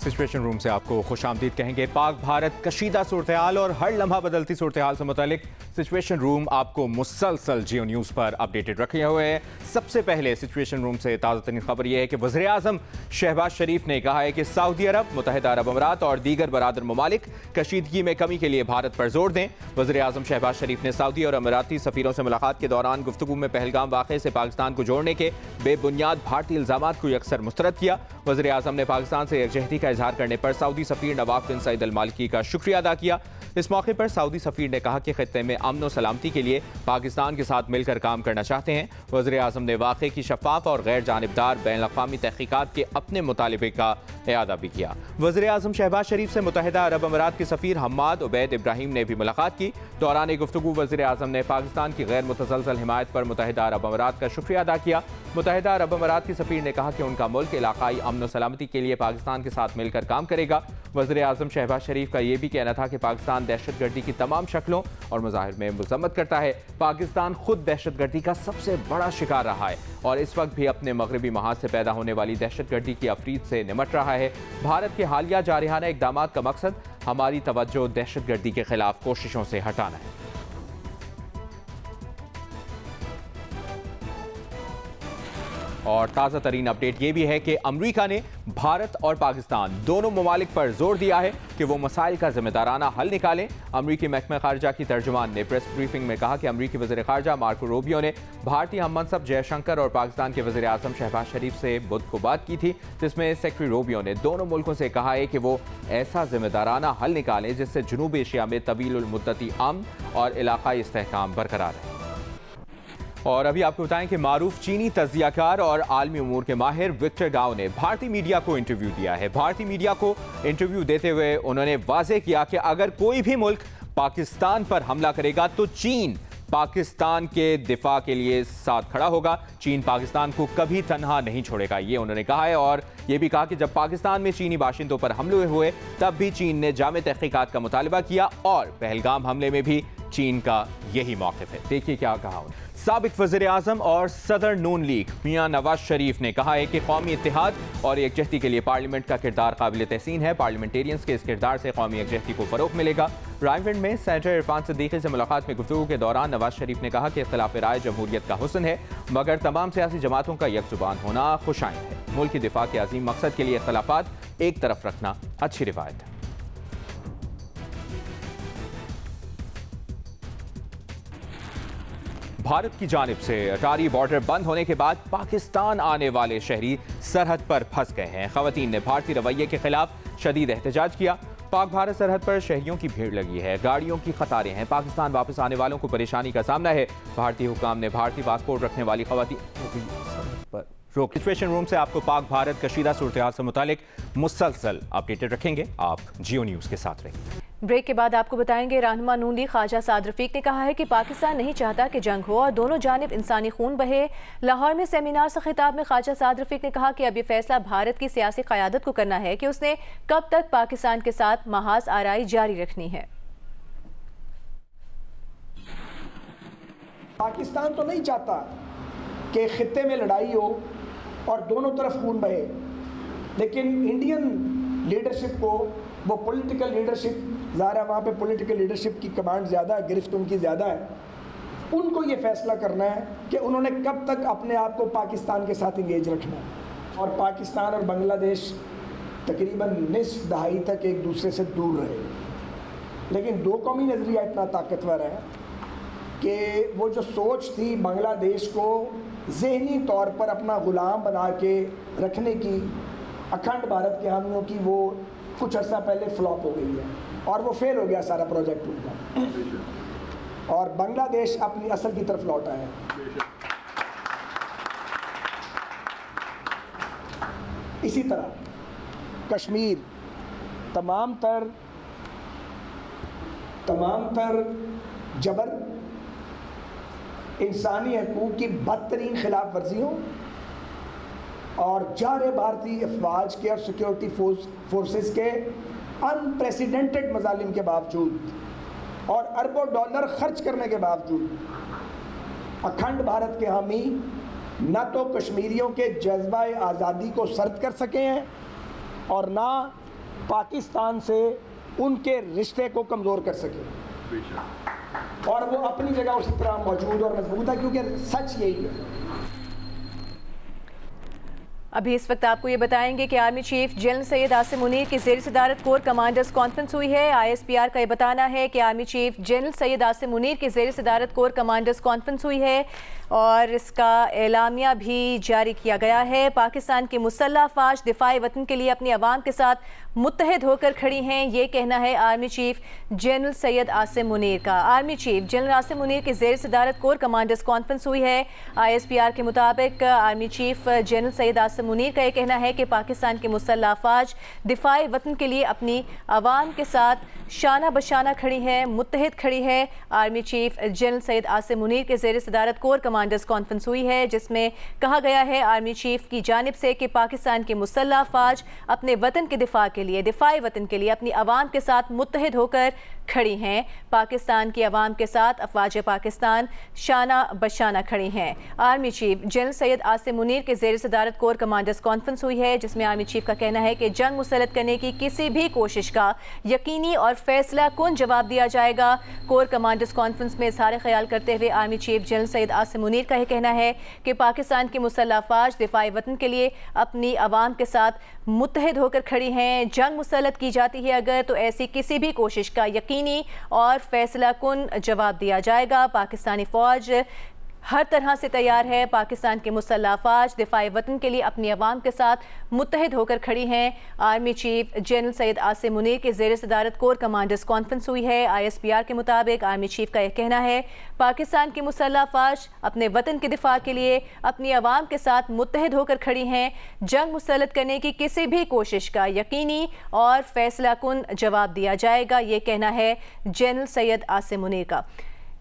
Situation room से आपको खुशामदीद कहेंगे। पाक भारत कशीदा सूरत हाल और हर लम्हा बदलती सूरत हाल से मुतालिक सिचुएशन रूम आपको मुसलसल जियो न्यूज़ पर अपडेटेड रखे हुए हैं। सबसे पहले सिचुएशन रूम से ताज़ा तरीन खबर यह है कि वज़ीर आज़म शहबाज शरीफ ने कहा है कि सऊदी अरब, मुत्तहिदा अरब अमीरात और दीगर बरादर ममालिक कशीदगी में कमी के लिए भारत पर जोर दें। वज़ीर आज़म शहबाज शरीफ ने सऊदी और अमीराती सफ़ीरों से मुलाकात के दौरान गुफ्तगू में पहलगाम वाक़े से पाकिस्तान को जोड़ने के बेबुनियाद भारतीय इल्ज़ामात को यकसर मुस्तरद किया। वज़ीर आज़म ने पाकिस्तान से यकजहती का इजहार करने पर सऊदी सफ़ीर नवाफ बिन सईद अल मालिकी का शुक्रिया अदा किया। इस मौके पर सऊदी सफ़ीर ने कहा कि खित्ते में अमन और सलामती के लिए पाकिस्तान के साथ मिलकर काम करना चाहते हैं। वज़ीर आज़म ने वाक़े की शफ़ाफ़ और गैर जानिबदार बैनुल-अक़वामी तहक़ीक़ात के अपने मुतालबे का इआदा भी किया। वज़ीर आज़म शहबाज शरीफ से मुत्तहिदा अरब अमीरात के सफ़ीर हम्माद उबैद इब्राहिम ने भी मुलाकात की। दौरान गुफ्तगू वज़ीर आज़म ने पाकिस्तान की गैर मुतज़लज़ल हिमायत पर मुत्तहिदा अरब अमीरात का शुक्रिया अदा किया। मुत्तहिदा अरब अमीरात के सफ़ीर ने कहा कि उनका मुल्क इलाक़ाई अमन और सलामती के लिए पाकिस्तान के साथ मिलकर काम करेगा। वज़ीर आज़म शहबाज शरीफ का यह भी कहना था कि पाकिस्तान दहशतगर्दी की तमाम शक्लों और मज़ाहिर में मज़म्मत करता है। पाकिस्तान खुद दहशतगर्दी का सबसे बड़ा शिकार रहा है और इस वक्त भी अपने मगरबी महाज से पैदा होने वाली दहशतगर्दी की अफरीद से निमट रहा है। भारत के हालिया जारहाना इक़दाम का मकसद हमारी तवज्जो दहशतगर्दी के खिलाफ कोशिशों से हटाना है। और ताज़ा तरीन अपडेट ये भी है कि अमरीका ने भारत और पाकिस्तान दोनों ममालिक पर जोर दिया है कि वो मसाइल का जिम्मेदाराना हल निकालें। अमरीकी महकमा खारजा की तर्जुमान ने प्रेस ब्रीफिंग में कहा कि अमरीकी वज़ीर खारजा मार्को रूबियो ने भारतीय हम मनसब जयशंकर और पाकिस्तान के वज़ीर आज़म शहबाज शरीफ से बुध को बात की थी, जिसमें सेक्रेटरी रूबियो ने दोनों मुल्कों से कहा है कि वो ऐसा जिम्मेदाराना हल निकालें जिससे जनूब एशिया में तवील मुद्दती अमन और इलाक़ाई इस्तेहकाम बरकरार है। और अभी आपको बताएं कि मारूफ चीनी तज्जियाकार और आलमी उमूर के माहिर विक्टर गाओ ने भारतीय मीडिया को इंटरव्यू दिया है। भारतीय मीडिया को इंटरव्यू देते हुए उन्होंने वाज़ेह किया कि अगर कोई भी मुल्क पाकिस्तान पर हमला करेगा तो चीन पाकिस्तान के दिफा के लिए साथ खड़ा होगा। चीन पाकिस्तान को कभी तन्हा नहीं छोड़ेगा, ये उन्होंने कहा है। और ये भी कहा कि जब पाकिस्तान में चीनी बाशिंदों पर हमले हुए तब भी चीन ने जामे तहक़ीक़ात का मुतालबा किया और पहलगाम हमले में भी चीन का यही मौक़िफ़ है। देखिए क्या कहा उन्होंने। साबिक़ वज़ीर आज़म और सदर नून लीग मियाँ नवाज शरीफ ने कहा है कि कौमी इत्तेहाद और यकजहती के लिए पार्लियामेंट का किरदार काबिल तहसीन है। पार्लियामेंटेरियंस के इस किरदार से कौमी यकजहती को फ़रोग़ मिलेगा। रायविंड में सेनेटर इरफान सिद्दीकी से मुलाकात में गुफ्तगू के दौरान नवाज शरीफ ने कहा कि इख्तिलाफ़ राय जमहूरियत का हुस्न है, मगर तमाम सियासी जमातों का यकजुबान होना खुशाइंद है। मुल्क की दिफा के अजीम मकसद के लिए इख्तिलाफ़ात एक तरफ रखना अच्छी रिवायत है। भारत की जानिब से अटारी बॉर्डर बंद होने के बाद पाकिस्तान आने वाले शहरी सरहद पर फंस गए हैं। ख़वातीन ने भारतीय रवैये के खिलाफ शदीद एहतजाज किया। पाक भारत सरहद पर शहरियों की भीड़ लगी है, गाड़ियों की कतारें हैं। पाकिस्तान वापस आने वालों को परेशानी का सामना है। भारतीय हुक्काम ने भारतीय पासपोर्ट रखने वाली ख़वातीन पर रोक। सिचुएशन रूम से आपको पाक भारत कशीदा सूरत हाल से मुतालिक मुसलसल अपडेटेड रखेंगे। आप जियो न्यूज़ के साथ रहेंगे। ब्रेक के बाद आपको बताएंगे रहनुमा नून लीग ख्वाजा साद रफीक ने कहा है कि पाकिस्तान नहीं चाहता कि जंग हो और दोनों जानिब इंसानी खून बहे। लाहौर में सेमिनार से खिताब में ख्वाजा साद रफीक ने कहा कि अब यह फैसला भारत की सियासी क़यादत को करना है कि उसने कब तक पाकिस्तान के साथ महाज आराई जारी रखनी है। पाकिस्तान तो नहीं चाहता कि खित्ते में लड़ाई हो और दोनों तरफ खून बहे, लेकिन इंडियन लीडरशिप को वो पॉलिटिकल लीडरशिप, ज़ाहिर वहाँ पे पॉलिटिकल लीडरशिप की कमांड ज़्यादा है, गिरफ्त उनकी ज़्यादा है। उनको ये फैसला करना है कि उन्होंने कब तक अपने आप को पाकिस्तान के साथ इंगेज रखना है। और पाकिस्तान और बांग्लादेश तकरीबन निस्फ दहाई तक एक दूसरे से दूर रहे, लेकिन दो कौमी नज़रिया इतना ताकतवर है कि वो जो सोच थी बांग्लादेश को ज़हनी तौर पर अपना ग़ुलाम बना के रखने की अखंड भारत के हामियों की, वो कुछ अर्सा पहले फ्लॉप हो गई है और वो फेल हो गया सारा प्रोजेक्ट उनका, और बांग्लादेश अपनी असल की तरफ लौट आया। इसी तरह कश्मीर तमाम तर जबर, इंसानी हकूक़ की बदतरीन खिलाफ वर्जियों और जारे भारतीय अफवाज के और सिक्योरिटी फोर्सेस के अनप्रेसिडेंटेड मजालिम के बावजूद और अरबों डॉलर खर्च करने के बावजूद अखंड भारत के हामी न तो कश्मीरियों के जज्बा आज़ादी को सर्द कर सके हैं और ना पाकिस्तान से उनके रिश्ते को कमज़ोर कर सके, और वो अपनी जगह उसी तरह मौजूद और मजबूत है, क्योंकि सच यही है। अभी इस वक्त आपको ये बताएंगे कि army chief general Syed Asim Munir की ज़ेर सदारत कोर कमांडर्स कॉन्फ्रेंस हुई है। ISPR का ये बताना है कि army chief general Syed Asim Munir की ज़ेर सदारत कोर कमांडर्स कॉन्फ्रेंस हुई है और इसका एलामिया भी जारी किया गया है। पाकिस्तान की मुसल्लह अफवाज दिफाई वतन के लिए अपनी आवाम के साथ मुत्तहिद होकर खड़ी हैं, ये कहना है army chief general Syed Asim Munir का। Army chief general Asim Munir की ज़ेर सदारत कोर कमांडर्स कॉन्फ्रेंस हुई है। ISPR के मुताबिक army chief general Syed Asim Munir का यह कहना है कि पाकिस्तान की मुसल्लह अफवाज दिफाई वतन के लिए अपनी आवाम के साथ शाना बशाना खड़ी है, मुत्तहिद खड़ी है। Army chief general Syed Asim Munir के ज़ेर सदारत कोर कमांडर्स कॉन्फ्रेंस हुई है, जिसमें कहा गया है आर्मी चीफ की जानिब से कि पाकिस्तान की मुसल्लह अफवाज अपने वतन के दिफा के लिए, दिफाई वतन के लिए अपनी आवाम के साथ मुत्तहिद होकर खड़ी हैं। पाकिस्तान की आवाम के साथ अफवाज पाकिस्तान शाना बशाना खड़ी हैं। Army chief general Syed Asim Munir के ज़ेर सदारत कोर कमांडर्स कॉन्फ्रेंस हुई है, जिसमें आर्मी चीफ का कहना है कि जंग मुसल्लत करने की किसी भी कोशिश का यकीनी और फैसला कुन जवाब दिया जाएगा। कोर कमांडर्स कॉन्फ्रेंस में इज़हार ख्याल करते हुए army chief general Syed Asim Munir का यह कहना है कि पाकिस्तान की मुसल्लह अफवाज दिफाई वतन के लिए अपनी आवाम के साथ मुत्तहिद होकर खड़ी हैं। जंग मुसल्लत की जाती है अगर, तो ऐसी किसी भी कोशिश का यकीनी और फैसला कुन जवाब दिया जाएगा। पाकिस्तानी फ़ौज हर तरह से तैयार है। पाकिस्तान के मुसल्लह अफवाज दिफाई वतन के लिए अपनी आवाम के साथ मुत्तहिद होकर खड़ी हैं। Army chief general Syed Asim Munir के ज़ेर सदारत कोर कमांडर्स कॉन्फ्रेंस हुई है। ISPR के मुताबिक आर्मी चीफ का यह कहना है पाकिस्तान की मुसल्लह अफवाज अपने वतन के दिफा के लिए अपनी आवाम के साथ मुत्तहिद होकर खड़ी हैं। जंग मुसल्लत करने की किसी भी कोशिश का यकीनी और फैसला कुन जवाब दिया जाएगा, ये कहना है जनरल सैयद आसिम मुनीर का।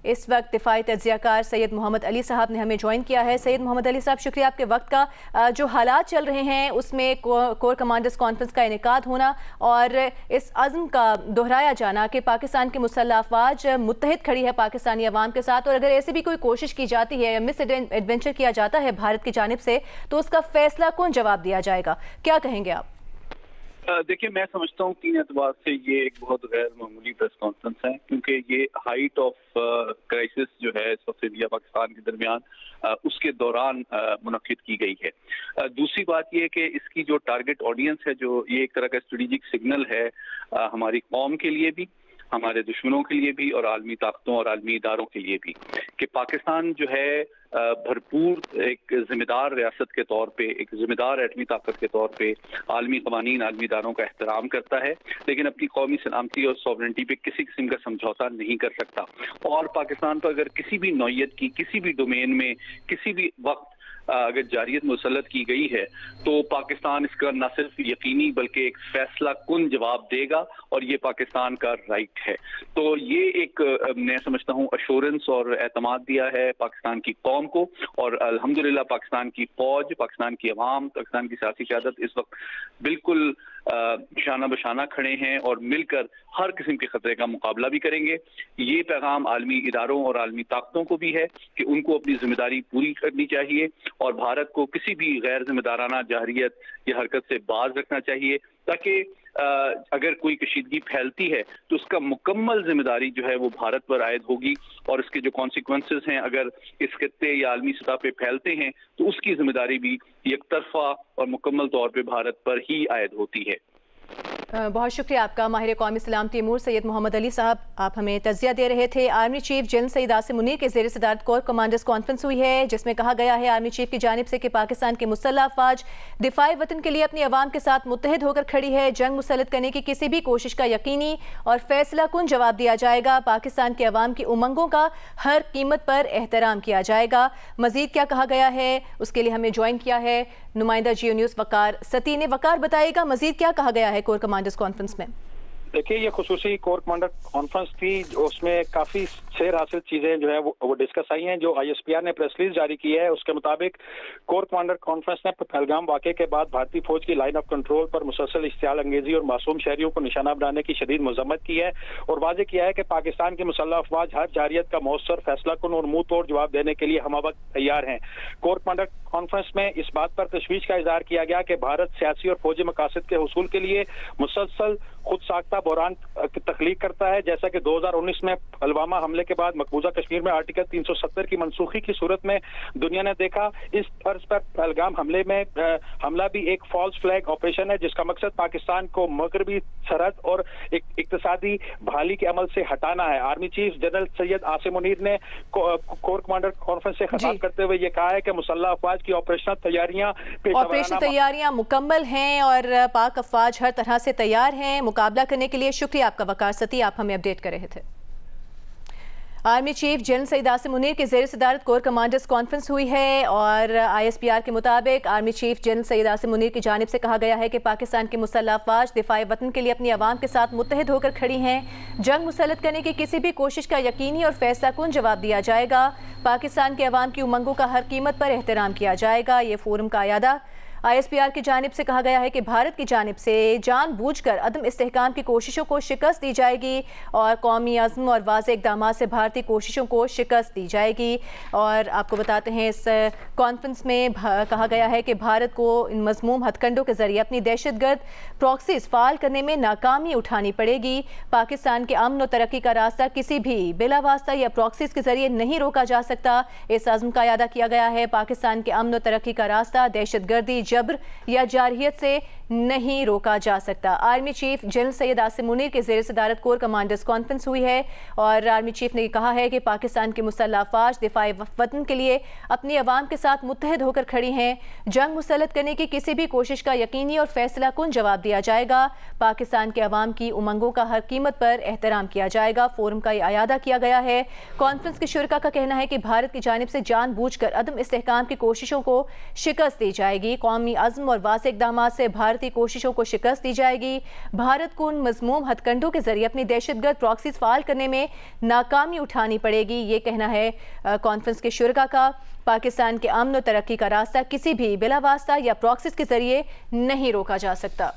इस वक्त दिफाई तज्ज़ियाकार सैयद मोहम्मद अली साहब ने हमें ज्वाइन किया है। सैयद मोहम्मद अली साहब, शुक्रिया आपके वक्त का। जो हालात चल रहे हैं उसमें कोर कमांडर्स कॉन्फ्रेंस का इनेकाद होना और इस अज़्म का दोहराया जाना कि पाकिस्तान की मुसल्लह अफवाज मुत्तहिद खड़ी है पाकिस्तानी अवाम के साथ, और अगर ऐसी भी कोई कोशिश की जाती है या मिस एडवेंचर किया जाता है भारत की जानिब से, तो उसका फैसला कौन जवाब दिया जाएगा, क्या कहेंगे आप? देखिए, मैं समझता हूँ 3 एतबार से ये एक बहुत गैर मामूली प्रेस कॉन्फ्रेंस है, क्योंकि ये हाइट ऑफ क्राइसिस जो है इस वक्त इंडिया पाकिस्तान के दरमियान उसके दौरान मुनक्किद की गई है। दूसरी बात ये कि इसकी जो टारगेट ऑडियंस है, जो ये एक तरह का स्ट्रेटेजिक सिग्नल है हमारी कौम के लिए भी, हमारे दुश्मनों के लिए भी और आलमी ताकतों और आलमी इदारों के लिए भी, कि पाकिस्तान जो है भरपूर एक जिम्मेदार रियासत के तौर पे, एक जिम्मेदार एटमी ताकत के तौर पे आलमी कवानीन, आलमी इदारों का एहतराम करता है, लेकिन अपनी कौमी सलामती और सॉवरेंटी पे किसी किस्म का समझौता नहीं कर सकता। और पाकिस्तान पर अगर किसी भी नौयत की, किसी भी डोमेन में, किसी भी वक्त अगर जारियत मुसल्लत की गई है, तो पाकिस्तान इसका न सिर्फ यकीनी बल्कि एक फैसला कुन जवाब देगा, और ये पाकिस्तान का राइट है। तो ये एक मैं समझता हूँ अश्योरेंस और एतमाद दिया है पाकिस्तान की कौम को, और अल्हम्दुलिल्लाह पाकिस्तान की फौज, पाकिस्तान की अवाम, पाकिस्तान की सियासी क़यादत इस वक्त बिल्कुल शाना बशाना खड़े हैं और मिलकर हर किस्म के खतरे का मुकाबला भी करेंगे। ये पैगाम आलमी इदारों और आलमी ताकतों को भी है कि उनको अपनी जिम्मेदारी पूरी करनी चाहिए और भारत को किसी भी गैर जिम्मेदाराना जाहिरियत या हरकत से बाज रखना चाहिए, ताकि अगर कोई कशीदगी फैलती है तो उसका मुकम्मल जिम्मेदारी जो है वो भारत पर आयद होगी, और इसके जो कॉन्सिक्वेंसेस हैं अगर इस खित्ते या आलमी सतह पे फैलते हैं तो उसकी जिम्मेदारी भी एक तरफा और मुकम्मल तौर पे भारत पर ही आयद होती है। बहुत शुक्रिया आपका माहिर कौमी सलामती अमूर सैयद मोहम्मद अली साहब, आप हमें तज़िया दे रहे थे। Army chief general Syed Asim Munir के ज़ेर सदारत कोर कमांडर्स कॉन्फ्रेंस हुई है, जिसमें कहा गया है आर्मी चीफ की जानिब से कि पाकिस्तान की मुसल्लह अफवाज दिफाई वतन के लिए अपनी आवाम के साथ मुत्तहिद होकर खड़ी है। जंग मुसल्लत करने की किसी भी कोशिश का यकीनी और फैसला कुन जवाब दिया जाएगा। पाकिस्तान के अवाम की उमंगों का हर कीमत पर एहतराम किया जाएगा। मजीद क्या कहा गया है उसके लिए हमें ज्वाइन किया है नुमाइंदा जियो न्यूज़ वकार सती ने। वकार, बताइएगा मजीद क्या कहा गया है कोर कमांडर्स कॉन्फ्रेंस में? देखिए, ये खुसूसी कोर कमांडर कॉन्फ्रेंस थी, उसमें काफी सैर हासिल चीजें जो है वो डिस्कस आई हैं। जो ISPR ने प्रेस रिलीज जारी की है उसके मुताबिक कोर कमांडर कॉन्फ्रेंस ने पहलगाम वाक़े के बाद भारतीय फौज की लाइन ऑफ कंट्रोल पर मुसलसल इश्तियाल अंगेजी और मासूम शहरियों को निशाना बनाने की शदीद मजम्मत की है और वाज़ेह किया है कि पाकिस्तान की मुसल्लह अफवाज हर जारियत का मौसर, फैसलाकुन और मुंह तोड़ जवाब देने के लिए हमवक्त तैयार हैं। कोर कमांडर कॉन्फ्रेंस में इस बात पर तशवीश का इजहार किया गया कि भारत सियासी और फौजी मकासद के हुसूल के लिए मुसलसल खुद साख्ता बहरान की तख्लीक करता है, जैसा कि 2019 में पुलवामा हमले के बाद मकबूजा कश्मीर में आर्टिकल 370 की मनसूखी की सूरत में दुनिया ने देखा। इस तर्ज पर पहलगाम हमला भी एक फॉल्स फ्लैग ऑपरेशन है जिसका मकसद पाकिस्तान को मगरबी सरहद और इक्तिसादी बहाली के अमल से हटाना है। Army chief general Syed Asim Munir ने कोर कमांडर कॉन्फ्रेंस से खिताब करते हुए ये कहा है कि मुसल्लह अफवाज की ऑपरेशनल तैयारियां मुकम्मल हैं और पाक अफवाज हर तरह से तैयार हैं मुकाबला करने के लिए। शुक्रिया आपका वकार सती, आप हमें अपडेट कर रहे थे। Army chief general Syed Asim Munir की ज़ेर सदारत कोर कमांडर्स कॉन्फ्रेंस हुई है और ISPR के मुताबिक army chief general Syed Asim Munir की जानिब से कहा गया है कि पाकिस्तान की मुसल्लह अफवाज दिफाए वतन के लिए अपनी आवाम के साथ मुत्तहिद होकर खड़ी हैं। जंग मुसल्लत करने की किसी भी कोशिश का यकीनी और फैसलाकुन जवाब दिया जाएगा। पाकिस्तान के अवाम की उमंगों का हर कीमत पर एहतराम किया जाएगा। ये फोरम का अयादा ISPR की जानिब से कहा गया है कि भारत की जानिब से जानबूझकर अदम इस्तेहकाम की कोशिशों को शिकस्त दी जाएगी और कौमी अज़्म और वाज़ेह इक़दामात से भारतीय कोशिशों को शिकस्त दी जाएगी। और आपको बताते हैं इस कॉन्फ्रेंस में कहा गया है कि भारत को इन मज़मूम हथकंडों के ज़रिए अपनी दहशतगर्द प्रॉक्सीज़ फ़ाल करने में नाकामी उठानी पड़ेगी। पाकिस्तान के अमन और तरक्की का रास्ता किसी भी बिला वास्ता या प्रॉक्सीज़ के ज़रिए नहीं रोका जा सकता। इस अज़्म का अयादा किया गया है। पाकिस्तान के अमन और तरक्की का रास्ता दहशतगर्दी, जबर या जारहियत से नहीं रोका जा सकता। Army chief general Syed Asim Munir के ज़ेर सदारत कोर कमांडर्स कॉन्फ्रेंस हुई है और आर्मी चीफ ने कहा है कि पाकिस्तान की मुसल्लह अफवाज दिफाए वतन के लिए अपनी आवाम के साथ मुत्तहिद होकर खड़ी हैं। जंग मुसल्लत करने की किसी भी कोशिश का यकीनी और फैसलाकुन जवाब दिया जाएगा। पाकिस्तान के अवाम की उमंगों का हर कीमत पर एहतराम किया जाएगा। फोरम का अयादा किया गया है। कॉन्फ्रेंस के शुरका का कहना है कि भारत की जानिब से जानबूझकर अदम इस्तेहकाम की कोशिशों को शिकस्त दी जाएगी। कौमी अज़्म और वाज़ेह इक़दामात से भारतीय कोशिशों को शिकस्त दी जाएगी। भारत को उन मज़मूम हथकंडों के जरिए अपनी दहशतगर्द प्रॉक्सीज़ फ़ाल करने में नाकामी उठानी पड़ेगी। ये कहना है कॉन्फ्रेंस के शुरका का। पाकिस्तान के अमन और तरक्की का रास्ता किसी भी बिला वास्ता या प्रॉक्सीज़ के जरिए नहीं रोका जा सकता।